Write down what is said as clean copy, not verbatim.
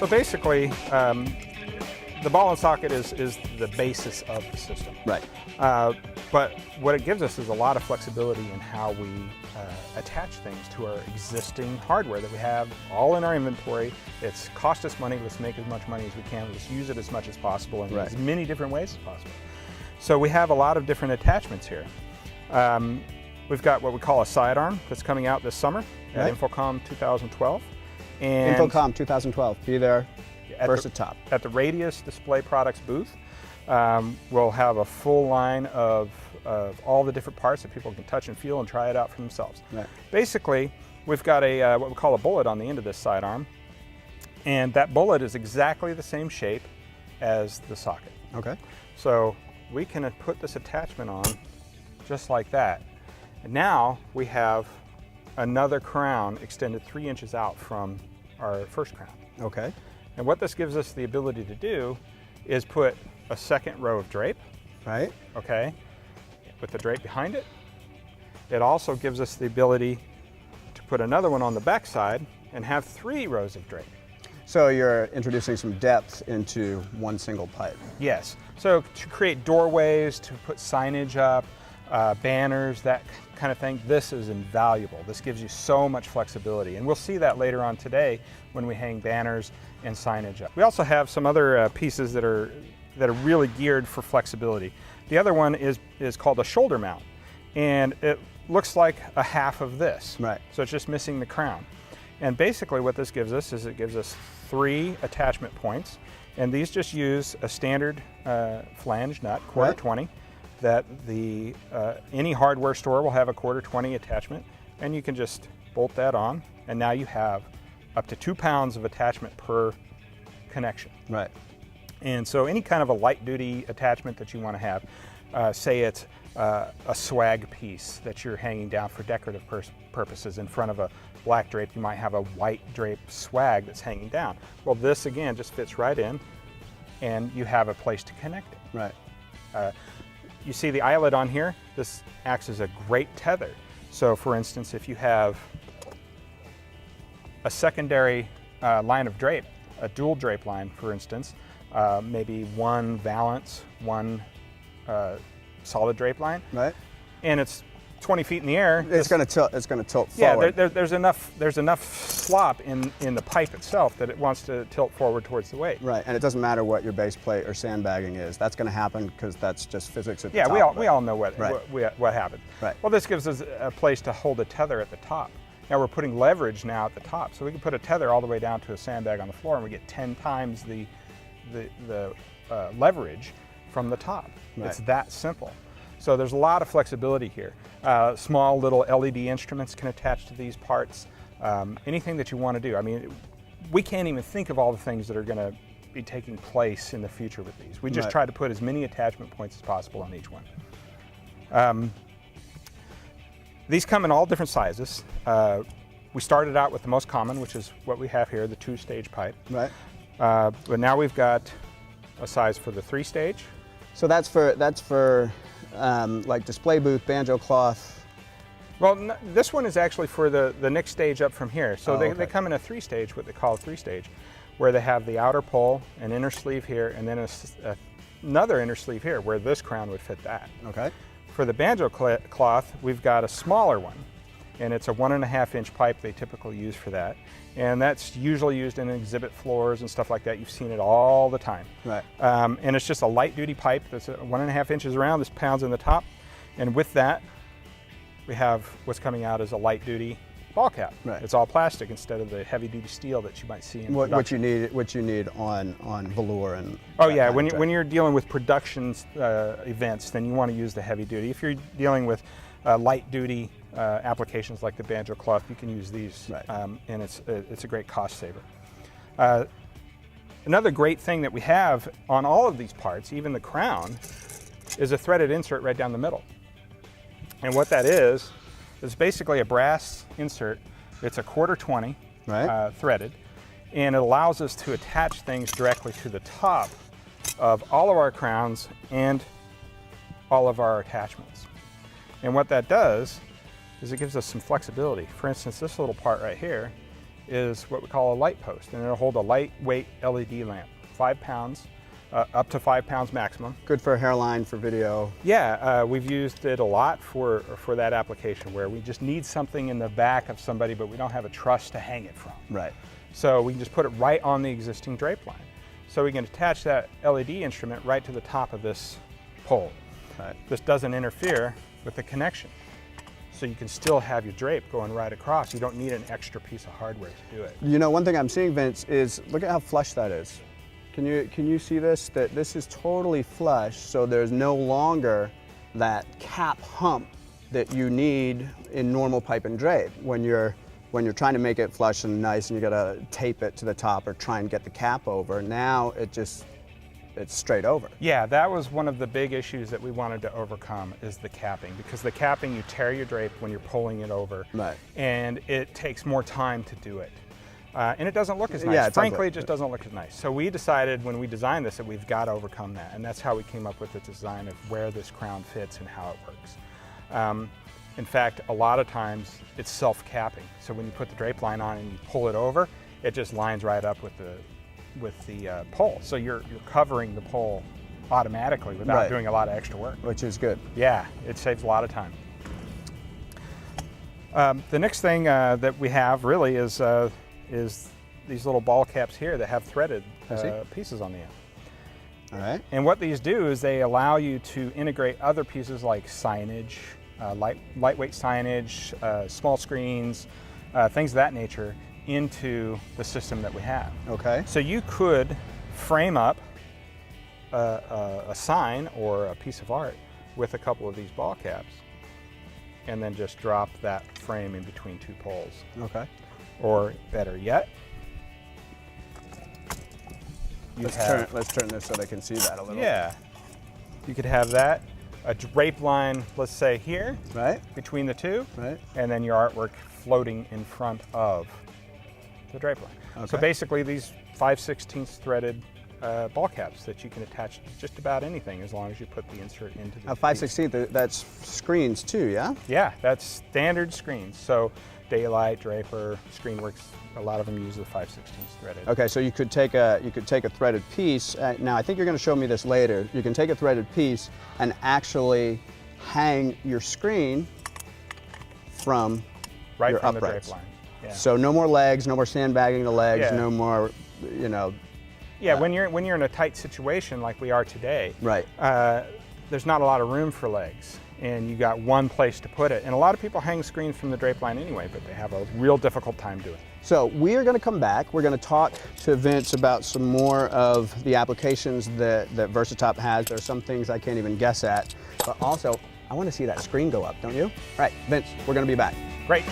So basically, the ball and socket is the basis of the system. Right. But what it gives us is a lot of flexibility in how we attach things to our existing hardware that we have all in our inventory. It's cost us money, let's make as much money as we can, let's use it as much as possible in as many different ways as possible. So we have a lot of different attachments here. We've got what we call a sidearm that's coming out this summer at Infocom 2012. And Infocom 2012, be there first at top. At the Radius Display Products booth, we'll have a full line of all the different parts that people can touch and feel and try it out for themselves. Right. Basically, we've got a what we call a bullet on the end of this sidearm, and that bullet is exactly the same shape as the socket. Okay. So we can put this attachment on just like that. And now we have another crown extended 3 inches out from our first crown. Okay. And what this gives us the ability to do is put a second row of drape. Right. Okay. With the drape behind it. It also gives us the ability to put another one on the back side and have 3 rows of drape. So you're introducing some depth into one single pipe. Yes. So to create doorways, to put signage up, banners, that kind of thing, this is invaluable. This gives you so much flexibility. And we'll see that later on today when we hang banners and signage up. We also have some other pieces that are really geared for flexibility. The other one is called a shoulder mount. And it looks like a half of this. Right. So it's just missing the crown. And basically what this gives us is it gives us 3 attachment points, and these just use a standard flange nut, quarter 20, that any hardware store will have a quarter 20 attachment, and you can just bolt that on, and now you have up to 2 pounds of attachment per connection. Right. And so any kind of a light duty attachment that you want to have, say it's a swag piece that you're hanging down for decorative purposes in front of a black drape, you might have a white drape swag that's hanging down. Well, this again just fits right in, and you have a place to connect it. Right. You see the eyelet on here? This acts as a great tether. So for instance, if you have a secondary line of drape, a dual drape line for instance, maybe one valance, one solid drape line, right, and it's 20 feet in the air. It's going to tilt. It's going to tilt forward. Yeah, there's enough slop in the pipe itself that it wants to tilt forward towards the weight. Right, and it doesn't matter what your base plate or sandbagging is. That's going to happen because that's just physics at the top. Yeah, we all know what happens. Right. Well, this gives us a place to hold a tether at the top. Now we're putting leverage now at the top, so we can put a tether all the way down to a sandbag on the floor, and we get 10 times the leverage from the top. Right. It's that simple. So there's a lot of flexibility here. Small little LED instruments can attach to these parts. Anything that you want to do. I mean, we can't even think of all the things that are going to be taking place in the future with these. We just try to put as many attachment points as possible on each one. These come in all different sizes. We started out with the most common, which is what we have here, the 2-stage pipe. Right. But now we've got a size for the 3-stage. So that's for like display booth, banjo cloth. Well, this one is actually for the next stage up from here. So they come in a 3-stage, what they call a 3-stage, where they have the outer pole, an inner sleeve here, and then another inner sleeve here, where this crown would fit that. Okay. For the banjo cloth, we've got a smaller one, and it's a 1.5-inch pipe they typically use for that. And that's usually used in exhibit floors and stuff like that. You've seen it all the time. Right. And it's just a light duty pipe that's 1.5 inches around, this pounds in the top. And with that, we have what's coming out as a light duty ball cap. Right. It's all plastic instead of the heavy duty steel that you might see in what you need on velour and. Oh yeah, when you're dealing with production events, then you want to use the heavy duty. If you're dealing with light duty applications like the banjo cloth, you can use these, and it's a great cost saver. Another great thing that we have on all of these parts, even the crown, is a threaded insert right down the middle. And what that is basically a brass insert. It's a 1/4 20 threaded, and it allows us to attach things directly to the top of all of our crowns and all of our attachments. And what that does is it gives us some flexibility. For instance, this little part right here is what we call a light post, and it'll hold a lightweight LED lamp, 5 pounds, up to 5 pounds maximum. Good for a hairline, for video. Yeah, we've used it a lot for that application where we just need something in the back of somebody, but we don't have a truss to hang it from. Right. So we can just put it right on the existing drape line. So we can attach that LED instrument right to the top of this pole. Right. This doesn't interfere with the connection. So you can still have your drape going right across. You don't need an extra piece of hardware to do it. You know, one thing I'm seeing, Vince, is look at how flush that is. Can you see this? That this is totally flush, so there's no longer that cap hump that you need in normal pipe and drape when you're trying to make it flush and nice, and you gotta tape it to the top or try and get the cap over. Now it's straight over. Yeah, that was one of the big issues that we wanted to overcome, is the capping, because the capping, you tear your drape when you're pulling it over, Right. and it takes more time to do it. And it doesn't look as nice. Yeah, Frankly, it just doesn't look as nice. So we decided when we designed this that we've got to overcome that, and that's how we came up with the design of where this crown fits and how it works. In fact, a lot of times it's self-capping. So when you put the drape line on and you pull it over, it just lines right up with the pole. So you're covering the pole automatically without Right. doing a lot of extra work. Which is good. Yeah, it saves a lot of time. The next thing that we have really is these little ball caps here that have threaded pieces on the end. All right. And what these do is they allow you to integrate other pieces like signage, lightweight signage, small screens, things of that nature into the system that we have. Okay. So you could frame up a sign or a piece of art with a couple of these ball caps and then just drop that frame in between two poles. Okay. Or better yet, Let's turn this so they can see that a little. Yeah, you could have that, a drape line, let's say here, Right. between the two, Right. and then your artwork floating in front of the drape line. So Okay. basically these 5/16 threaded ball caps that you can attach to just about anything as long as you put the insert into the 5/16, that's screens too, yeah? Yeah, that's standard screens. So Daylight, Draper, Screenworks, a lot of them use the 5/16 threaded. Okay, so you could take a threaded piece. Now I think you're going to show me this later. You can take a threaded piece and actually hang your screen from Right your from uprights. the drape line. Yeah. So no more legs, no more sandbagging the legs, Yeah. no more, you know. Yeah, when you're in a tight situation like we are today, Right. There's not a lot of room for legs, and you got one place to put it. And a lot of people hang screens from the drape line anyway, but they have a real difficult time doing it. So we are going to come back. We're going to talk to Vince about some more of the applications that Versatop has. There are some things I can't even guess at, but also I want to see that screen go up, don't you? All right, Vince, we're going to be back. Great.